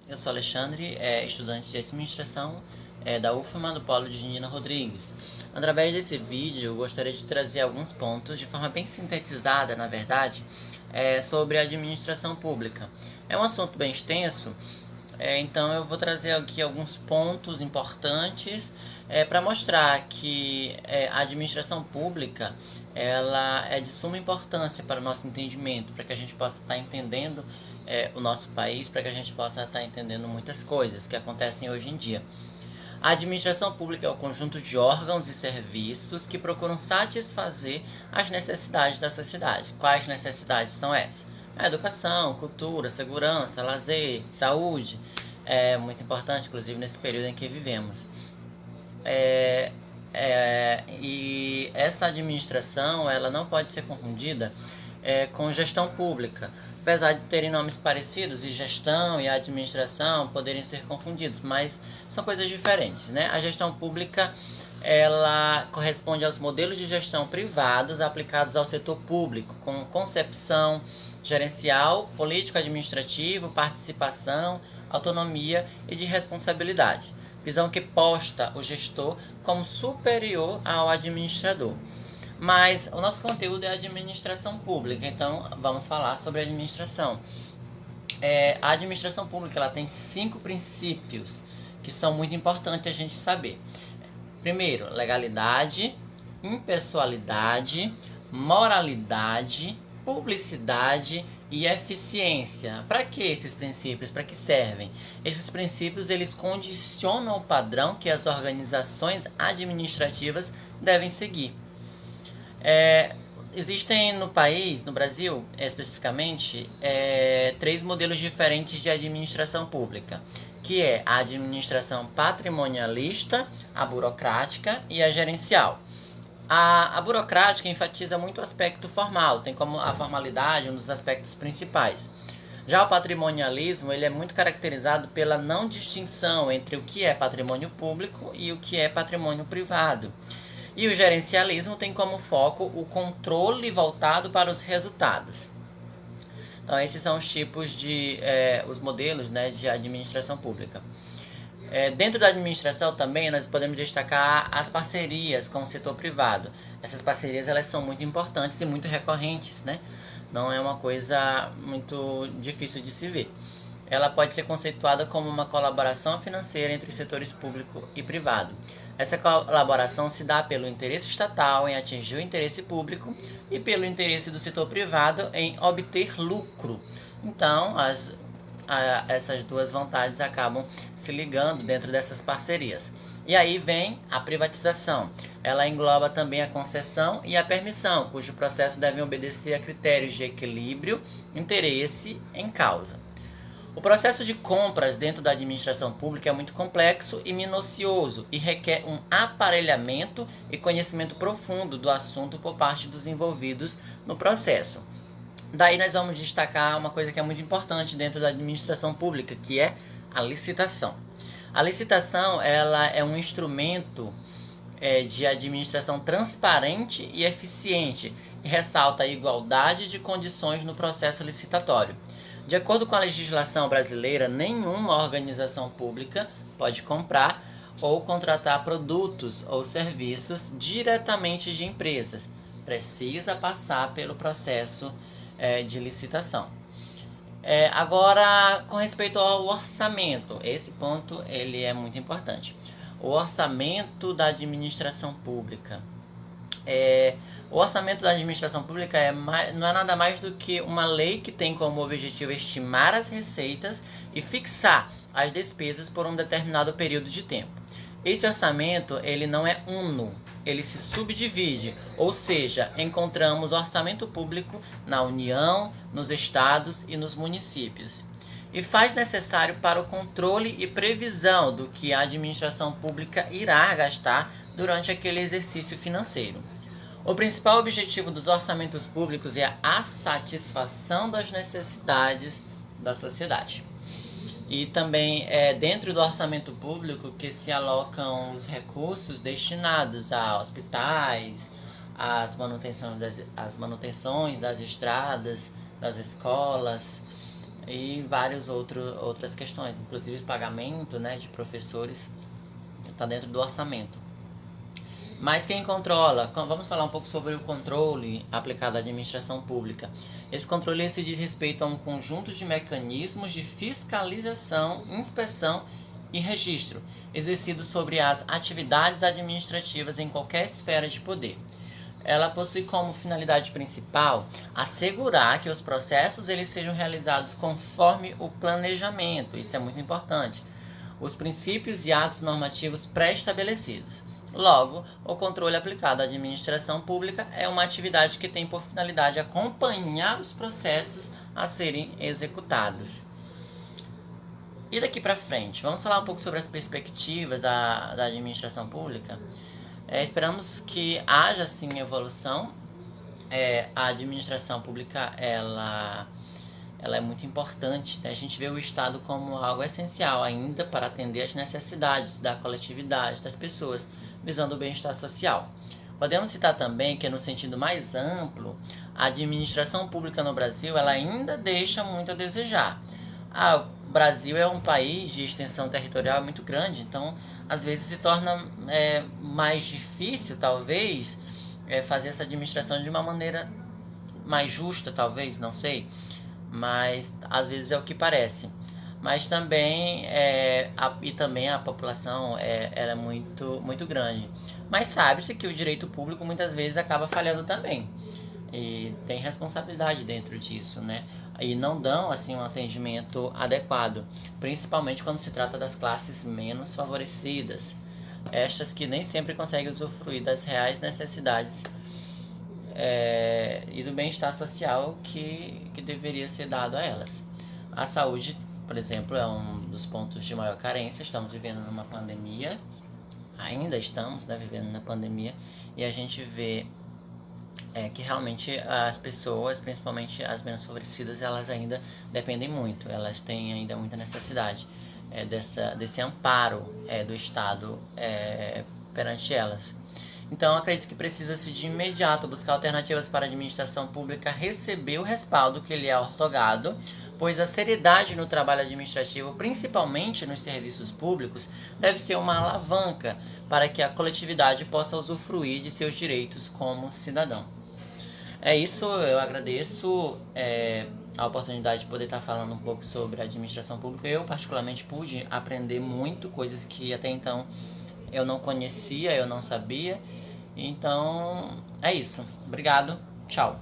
Eu sou Alexandre, estudante de administração da UFMA do Polo de Dina Rodrigues. Através desse vídeo, eu gostaria de trazer alguns pontos, de forma bem sintetizada, na verdade, sobre a administração pública. É um assunto bem extenso, então eu vou trazer aqui alguns pontos importantes para mostrar que a administração pública ela é de suma importância para o nosso entendimento, para que a gente possa estar entendendo o nosso país, para que a gente possa estar entendendo muitas coisas que acontecem hoje em dia. A administração pública é o conjunto de órgãos e serviços que procuram satisfazer as necessidades da sociedade. Quais necessidades são essas? A educação, cultura, segurança, lazer, saúde. É muito importante, inclusive, nesse período em que vivemos. E essa administração ela não pode ser confundida com gestão pública. Apesar de terem nomes parecidos, e gestão e administração poderem ser confundidos, mas são coisas diferentes, né? A gestão pública ela corresponde aos modelos de gestão privados aplicados ao setor público, com concepção gerencial, político-administrativo, participação, autonomia e de responsabilidade. Visão que posta o gestor como superior ao administrador. Mas o nosso conteúdo é administração pública, então vamos falar sobre administração. A administração pública ela tem 5 princípios que são muito importantes a gente saber. Primeiro, legalidade, impessoalidade, moralidade, publicidade e eficiência. Para que esses princípios? Para que servem? Esses princípios eles condicionam o padrão que as organizações administrativas devem seguir. Existem no país, no Brasil especificamente, 3 modelos diferentes de administração pública, que é a administração patrimonialista, a burocrática e a gerencial. A burocrática enfatiza muito o aspecto formal, tem como a formalidade um dos aspectos principais. Já o patrimonialismo ele é muito caracterizado pela não distinção entre o que é patrimônio público e o que é patrimônio privado. E o gerencialismo tem como foco o controle voltado para os resultados. Então esses são os tipos de os modelos, né, de administração pública. Dentro da administração também nós podemos destacar as parcerias com o setor privado. Essas parcerias elas são muito importantes e muito recorrentes, né? Não é uma coisa muito difícil de se ver. Ela pode ser conceituada como uma colaboração financeira entre os setores público e privado. Essa colaboração se dá pelo interesse estatal em atingir o interesse público e pelo interesse do setor privado em obter lucro. Então, essas duas vontades acabam se ligando dentro dessas parcerias. E aí vem a privatização. Ela engloba também a concessão e a permissão, cujo processo deve obedecer a critérios de equilíbrio, interesse em causa. O processo de compras dentro da administração pública é muito complexo e minucioso e requer um aparelhamento e conhecimento profundo do assunto por parte dos envolvidos no processo. Daí nós vamos destacar uma coisa que é muito importante dentro da administração pública, que é a licitação. A licitação ela é um instrumento de administração transparente e eficiente e ressalta a igualdade de condições no processo licitatório. De acordo com a legislação brasileira, nenhuma organização pública pode comprar ou contratar produtos ou serviços diretamente de empresas. Precisa passar pelo processo de licitação. Agora, com respeito ao orçamento, esse ponto ele é muito importante. O orçamento da administração pública. O orçamento da administração pública não é nada mais do que uma lei que tem como objetivo estimar as receitas e fixar as despesas por um determinado período de tempo. Esse orçamento ele não é uno, ele se subdivide, ou seja, encontramos orçamento público na União, nos estados e nos municípios. E faz necessário para o controle e previsão do que a administração pública irá gastar durante aquele exercício financeiro. O principal objetivo dos orçamentos públicos é a satisfação das necessidades da sociedade. E também é dentro do orçamento público que se alocam os recursos destinados a hospitais, às manutenções das estradas, das escolas, e várias outras questões, inclusive pagamento, né, de professores, está dentro do orçamento. Mas quem controla? Vamos falar um pouco sobre o controle aplicado à administração pública. Esse controle se diz respeito a um conjunto de mecanismos de fiscalização, inspeção e registro, exercidos sobre as atividades administrativas em qualquer esfera de poder. Ela possui como finalidade principal assegurar que os processos eles sejam realizados conforme o planejamento, isso é muito importante, os princípios e atos normativos pré-estabelecidos. Logo, o controle aplicado à administração pública é uma atividade que tem por finalidade acompanhar os processos a serem executados. E daqui para frente, vamos falar um pouco sobre as perspectivas da administração pública. Esperamos que haja sim evolução. A administração pública ela é muito importante, né? A gente vê o Estado como algo essencial ainda para atender às necessidades da coletividade, das pessoas, visando o bem-estar social. Podemos citar também que, no sentido mais amplo, a administração pública no Brasil ela ainda deixa muito a desejar. O Brasil é um país de extensão territorial muito grande, então às vezes se torna mais difícil, talvez, fazer essa administração de uma maneira mais justa, talvez, não sei, mas às vezes é o que parece. Mas também a população ela é muito grande. Mas sabe-se que o direito público muitas vezes acaba falhando também. E tem responsabilidade dentro disso, né? E não dão assim um atendimento adequado, principalmente quando se trata das classes menos favorecidas, estas que nem sempre conseguem usufruir das reais necessidades e do bem-estar social que deveria ser dado a elas. A saúde, por exemplo, é um dos pontos de maior carência. Estamos vivendo numa pandemia, ainda estamos, né, vivendo na pandemia, e a gente vê que realmente as pessoas, principalmente as menos favorecidas, elas ainda dependem muito, elas têm ainda muita necessidade desse amparo do Estado perante elas. Então, acredito que precisa-se de imediato buscar alternativas para a administração pública receber o respaldo que lhe é outorgado, pois a seriedade no trabalho administrativo, principalmente nos serviços públicos, deve ser uma alavanca para que a coletividade possa usufruir de seus direitos como cidadão. É isso, eu agradeço a oportunidade de poder estar falando um pouco sobre a administração pública. Eu, particularmente, pude aprender muito, coisas que até então eu não conhecia, eu não sabia. Então, é isso. Obrigado. Tchau.